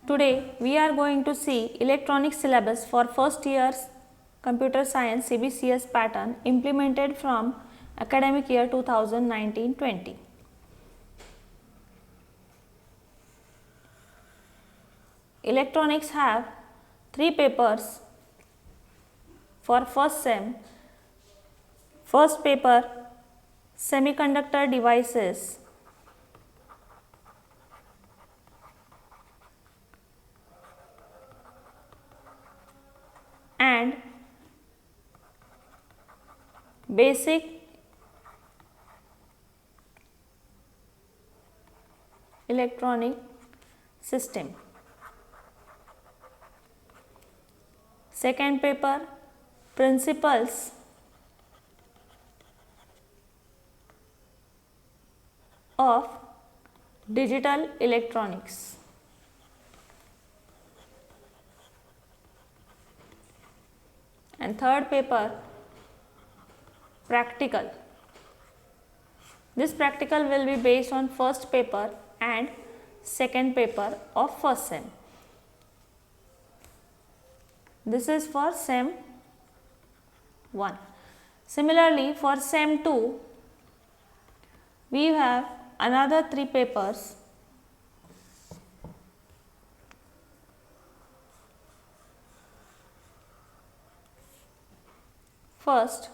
Today we are going to see electronics syllabus for first year's computer science CBCS pattern implemented from academic year 2019-20. Electronics have 3 papers for first sem. First paper, semiconductor devices. And basic electronic system. Second paper, principles of digital electronics. And third paper, practical. This practical will be based on first paper and second paper of first sem. This is for sem 1. Similarly, for sem 2, we have another 3 papers. First,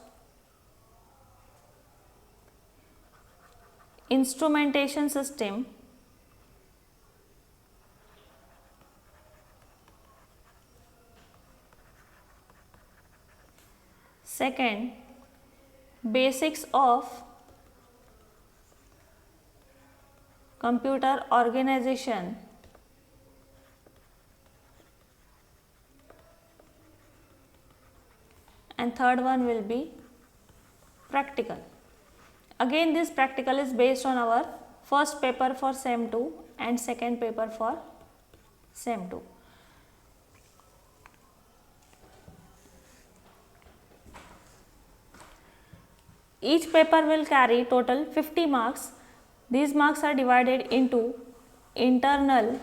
instrumentation system. Second, basics of computer organization. And third one will be practical. Again, this practical is based on our first paper for sem 2 and second paper for sem 2. Each paper will carry total 50 marks. These marks are divided into internal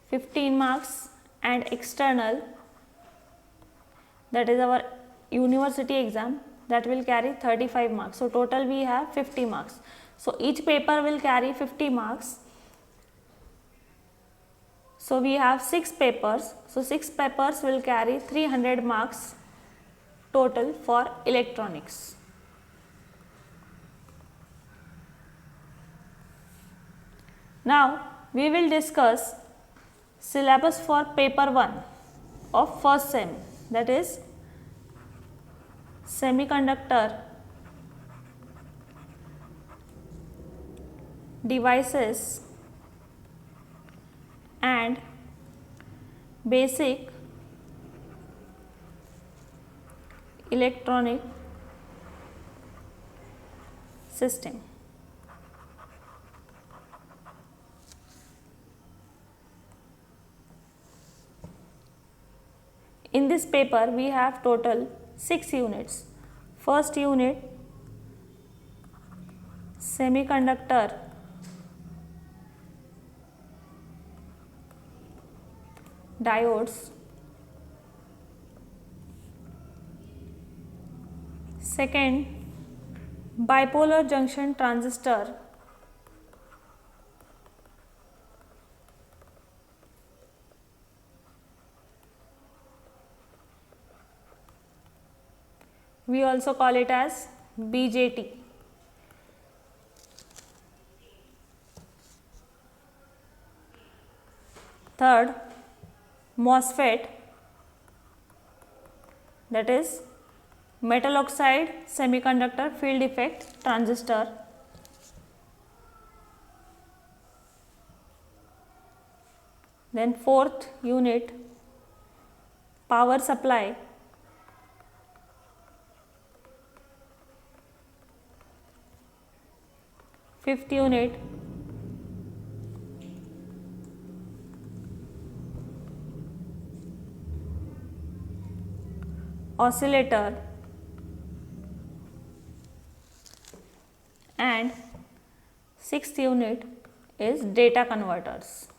15 marks and external, that is our university exam, that will carry 35 marks. So, total we have 50 marks. So, each paper will carry 50 marks. So, we have 6 papers. So, 6 papers will carry 300 marks total for electronics. Now, we will discuss syllabus for paper 1 of first sem, that is semiconductor devices and basic electronic system. In this paper, we have total 6 units. First unit, semiconductor diodes. Second, bipolar junction transistor. We also call it as BJT. Third, MOSFET, that is metal oxide semiconductor field effect transistor. Then fourth unit, power supply. Fifth unit, oscillator. And sixth unit is data converters.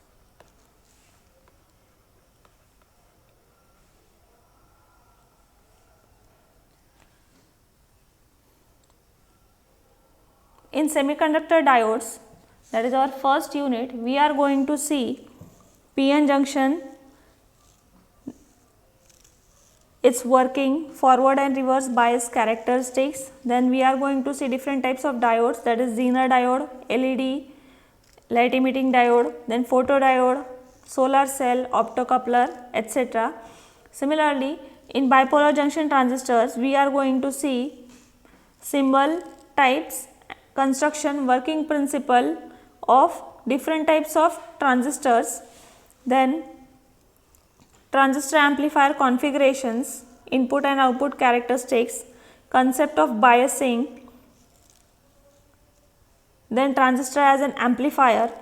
in semiconductor diodes, that is our first unit, we are going to see PN junction, its working, forward and reverse bias characteristics. Then we are going to see different types of diodes, that is Zener diode, LED, light emitting diode, then photodiode, solar cell, optocoupler, etc. Similarly, in bipolar junction transistors, we are going to see symbol, types, construction, working principle of different types of transistors, then transistor amplifier configurations, input and output characteristics, concept of biasing, then transistor as an amplifier.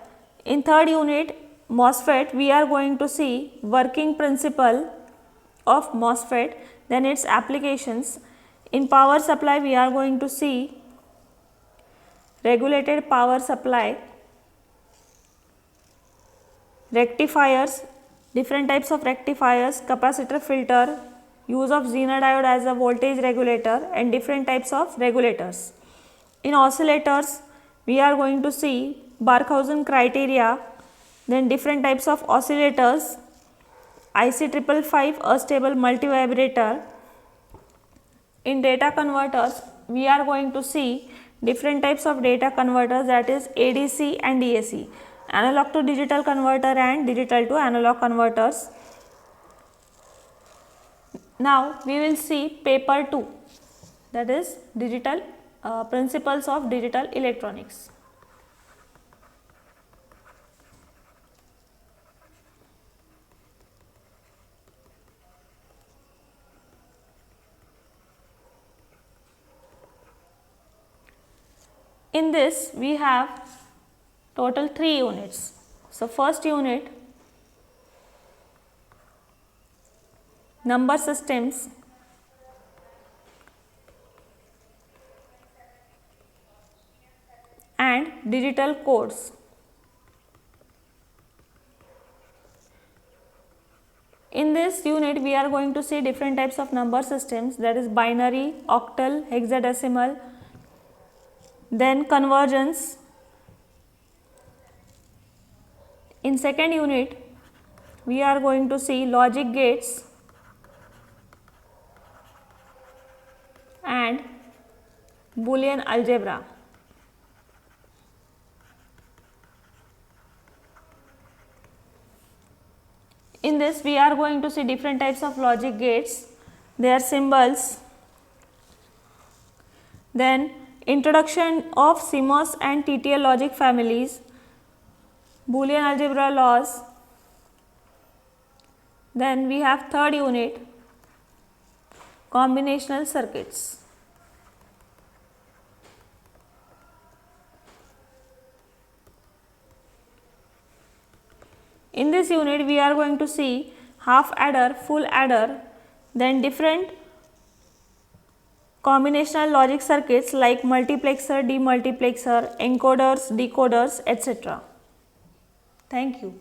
In third unit, MOSFET, we are going to see working principle of MOSFET, then its applications. In power supply, we are going to see regulated power supply, rectifiers, different types of rectifiers, capacitor filter, use of Zener diode as a voltage regulator, and different types of regulators. In oscillators, we are going to see Barkhausen criteria, then different types of oscillators, IC555 astable multivibrator. In data converters, we are going to see different types of data converters, that is ADC and DAC, analog to digital converter and digital to analog converters. Now we will see paper 2, that is digital principles of digital electronics. In this, we have total 3 units. So, first unit, number systems, and digital codes. In this unit, we are going to see different types of number systems, that is binary, octal, hexadecimal, then convergence. In second unit, we are going to see logic gates and Boolean algebra. In this, we are going to see different types of logic gates, their symbols, then introduction of CMOS and TTL logic families, Boolean algebra laws. Then we have third unit, combinational circuits. In this unit, we are going to see half adder, full adder, then different combinational logic circuits like multiplexer, demultiplexer, encoders, decoders, etc. Thank you.